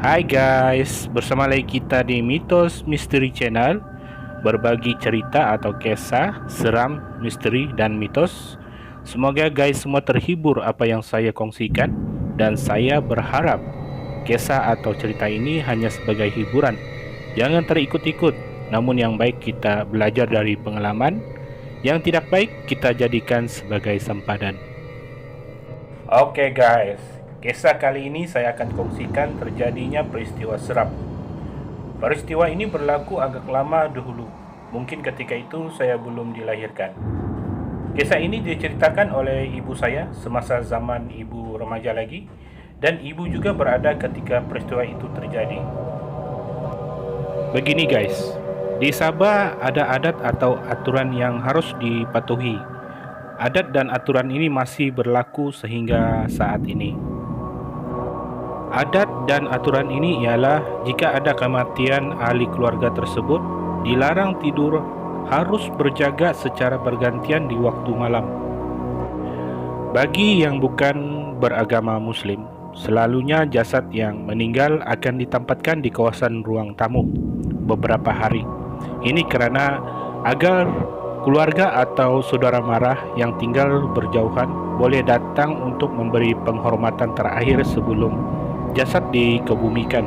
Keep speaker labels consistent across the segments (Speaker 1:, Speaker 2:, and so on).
Speaker 1: Hai guys, bersama lagi kita di Mitos Misteri Channel. Berbagi cerita atau kisah seram, misteri, dan mitos. Semoga guys semua terhibur apa yang saya kongsikan. Dan saya berharap kisah atau cerita ini hanya sebagai hiburan. Jangan terikut-ikut, namun yang baik kita belajar dari pengalaman. Yang tidak baik kita jadikan sebagai sempadan. Oke guys, kisah kali ini saya akan kongsikan terjadinya peristiwa seram. Peristiwa ini berlaku agak lama dahulu, mungkin ketika itu saya belum dilahirkan. Kisah ini diceritakan oleh ibu saya semasa zaman ibu remaja lagi, dan ibu juga berada ketika peristiwa itu terjadi. Begini guys, di Sabah ada adat atau aturan yang harus dipatuhi. Adat dan aturan ini masih berlaku sehingga saat ini. Adat dan aturan ini ialah jika ada kematian ahli keluarga tersebut, dilarang tidur, harus berjaga secara bergantian di waktu malam. Bagi yang bukan beragama Muslim, selalunya jasad yang meninggal akan ditempatkan di kawasan ruang tamu beberapa hari. Ini karena agar keluarga atau saudara mara yang tinggal berjauhan boleh datang untuk memberi penghormatan terakhir sebelum jasad dikebumikan.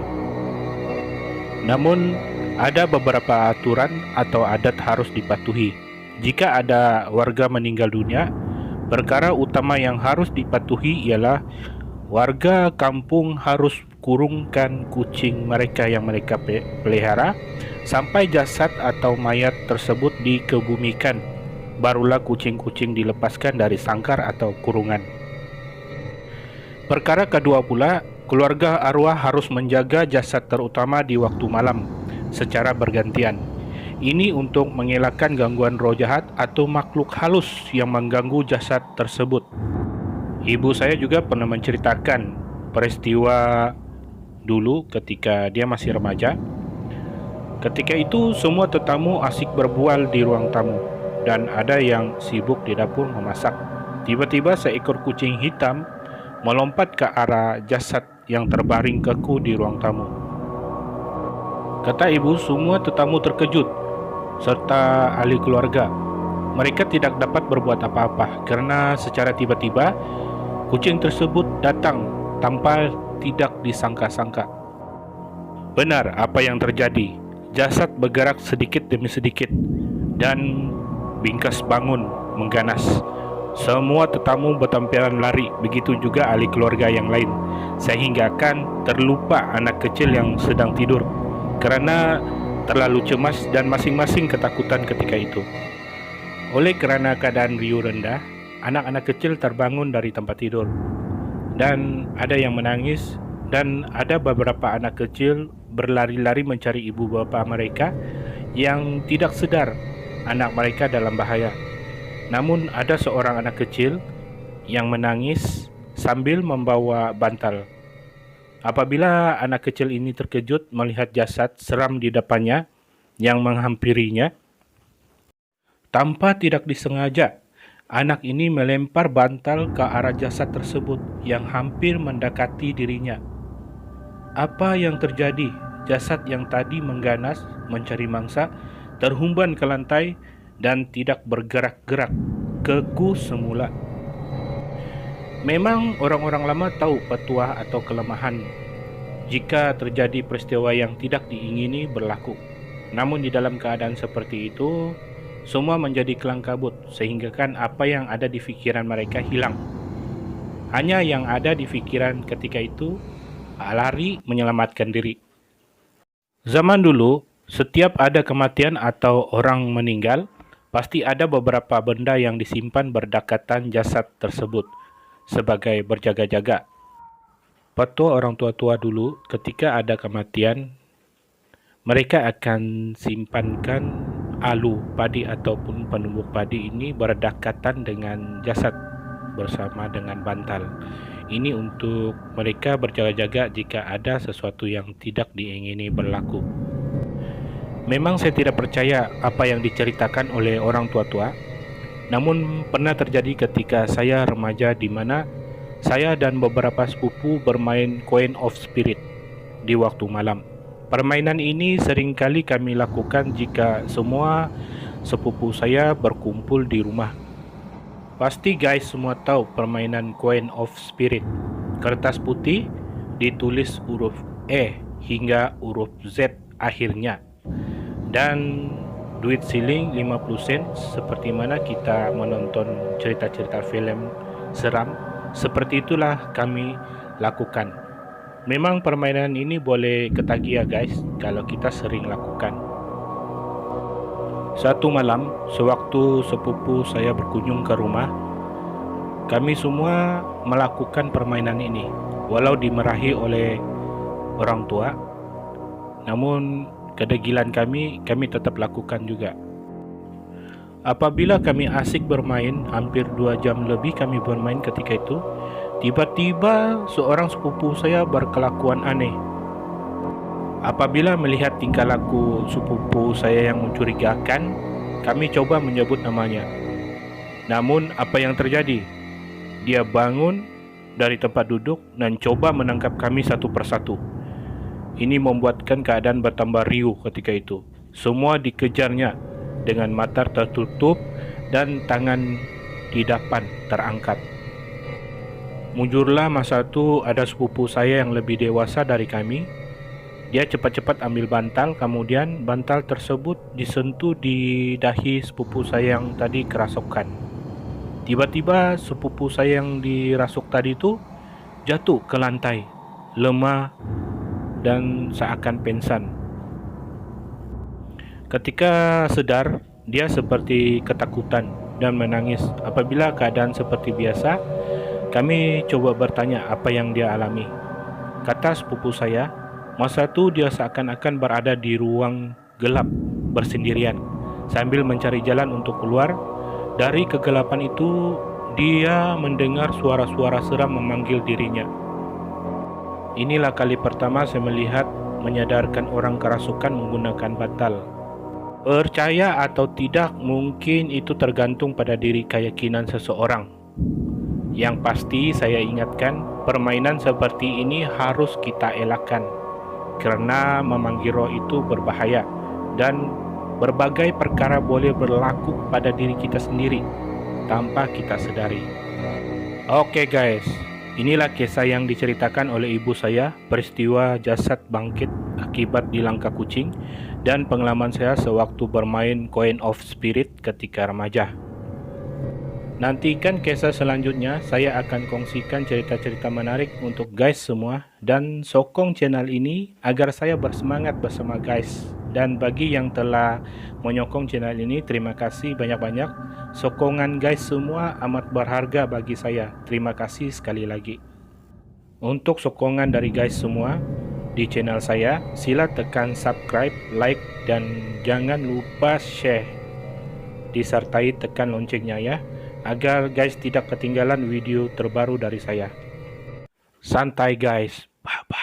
Speaker 1: Namun, ada beberapa aturan atau adat harus dipatuhi. Jika ada warga meninggal dunia, perkara utama yang harus dipatuhi ialah warga kampung harus kurungkan kucing mereka yang mereka pelihara sampai jasad atau mayat tersebut dikebumikan. Barulah kucing-kucing dilepaskan dari sangkar atau kurungan. Perkara kedua pula, keluarga arwah harus menjaga jasad terutama di waktu malam secara bergantian. Ini untuk mengelakkan gangguan roh jahat atau makhluk halus yang mengganggu jasad tersebut. Ibu saya juga pernah menceritakan peristiwa dulu ketika dia masih remaja. Ketika itu semua tetamu asik berbual di ruang tamu dan ada yang sibuk di dapur memasak. Tiba-tiba seekor kucing hitam melompat ke arah jasad yang terbaring kaku di ruang tamu. Kata ibu, semua tetamu terkejut serta ahli keluarga. Mereka tidak dapat berbuat apa-apa karena secara tiba-tiba kucing tersebut datang tanpa tidak disangka-sangka. Benar apa yang terjadi. Jasad bergerak sedikit demi sedikit dan bingkas bangun mengganas. Semua tetamu bertampilan lari, begitu juga ahli keluarga yang lain, sehingga kan terlupa anak kecil yang sedang tidur karena terlalu cemas dan masing-masing ketakutan ketika itu. Oleh kerana keadaan riuh rendah, anak-anak kecil terbangun dari tempat tidur dan ada yang menangis dan ada beberapa anak kecil berlari-lari mencari ibu bapa mereka yang tidak sedar anak mereka dalam bahaya. Namun ada seorang anak kecil yang menangis sambil membawa bantal. Apabila anak kecil ini terkejut melihat jasad seram di depannya yang menghampirinya, tanpa tidak disengaja, anak ini melempar bantal ke arah jasad tersebut yang hampir mendekati dirinya. Apa yang terjadi? Jasad yang tadi mengganas mencari mangsa terhumban ke lantai dan tidak bergerak-gerak, keku semula. Memang orang-orang lama tahu petuah atau kelemahan jika terjadi peristiwa yang tidak diingini berlaku. Namun di dalam keadaan seperti itu, semua menjadi kelang kabut sehingga kan apa yang ada di pikiran mereka hilang. Hanya yang ada di pikiran ketika itu lari menyelamatkan diri. Zaman dulu, setiap ada kematian atau orang meninggal, pasti ada beberapa benda yang disimpan berdekatan jasad tersebut sebagai berjaga-jaga. Petua orang tua-tua dulu ketika ada kematian, mereka akan simpankan alu padi ataupun penumbuk padi ini berdekatan dengan jasad bersama dengan bantal. Ini untuk mereka berjaga-jaga jika ada sesuatu yang tidak diingini berlaku. Memang saya tidak percaya apa yang diceritakan oleh orang tua-tua. Namun pernah terjadi ketika saya remaja di mana saya dan beberapa sepupu bermain Coin of Spirit. di waktu malam. Permainan ini seringkali kami lakukan jika semua sepupu saya berkumpul di rumah. Pasti guys semua tahu permainan Coin of Spirit. Kertas putih ditulis huruf E hingga huruf Z akhirnya. Dan duit siling 50 sen seperti mana kita menonton cerita-cerita film seram. Seperti itulah kami lakukan. Memang permainan ini boleh ketagih ya guys kalau kita sering lakukan. Satu malam, sewaktu sepupu saya berkunjung ke rumah, kami semua melakukan permainan ini. Walau dimarahi oleh orang tua, namun kedegilan kami tetap lakukan juga. Apabila kami asik bermain, hampir 2 jam lebih kami bermain ketika itu, tiba-tiba seorang sepupu saya berkelakuan aneh. Apabila melihat tingkah laku sepupu saya yang mencurigakan, kami coba menyebut namanya. Namun apa yang terjadi? Dia bangun dari tempat duduk dan coba menangkap kami satu persatu. Ini membuatkan keadaan bertambah riuh ketika itu. Semua dikejarnya dengan mata tertutup dan tangan di depan terangkat. Mujurlah masa itu ada sepupu saya yang lebih dewasa dari kami. Dia cepat-cepat ambil bantal, kemudian bantal tersebut disentuh di dahi sepupu saya yang tadi kerasukan. Tiba-tiba sepupu saya yang dirasuk tadi itu jatuh ke lantai, lemah dan seakan pingsan. Ketika sadar, dia seperti ketakutan dan menangis. Apabila keadaan seperti biasa, kami coba bertanya apa yang dia alami. Kata sepupu saya, masa itu dia seakan-akan berada di ruang gelap bersendirian sambil mencari jalan untuk keluar. Dari kegelapan itu, dia mendengar suara-suara seram memanggil dirinya. Inilah kali pertama saya melihat menyadarkan orang kerasukan menggunakan bantal. Percaya atau tidak, mungkin itu tergantung pada diri keyakinan seseorang. Yang pasti saya ingatkan, permainan seperti ini harus kita elakkan, karena memanggil roh itu berbahaya dan berbagai perkara boleh berlaku pada diri kita sendiri tanpa kita sadari. Oke guys, inilah kisah yang diceritakan oleh ibu saya, peristiwa jasad bangkit akibat dilangkah kucing, dan pengalaman saya sewaktu bermain Coin of Spirit ketika remaja. Nantikan kisah selanjutnya, saya akan kongsikan cerita-cerita menarik untuk guys semua, dan sokong channel ini agar saya bersemangat bersama guys. Dan bagi yang telah menyokong channel ini, terima kasih banyak-banyak. Sokongan guys semua amat berharga bagi saya. Terima kasih sekali lagi. Untuk sokongan dari guys semua di channel saya, sila tekan subscribe, like, dan jangan lupa share. Disertai tekan loncengnya ya, agar guys tidak ketinggalan video terbaru dari saya. Santai guys, bye bye.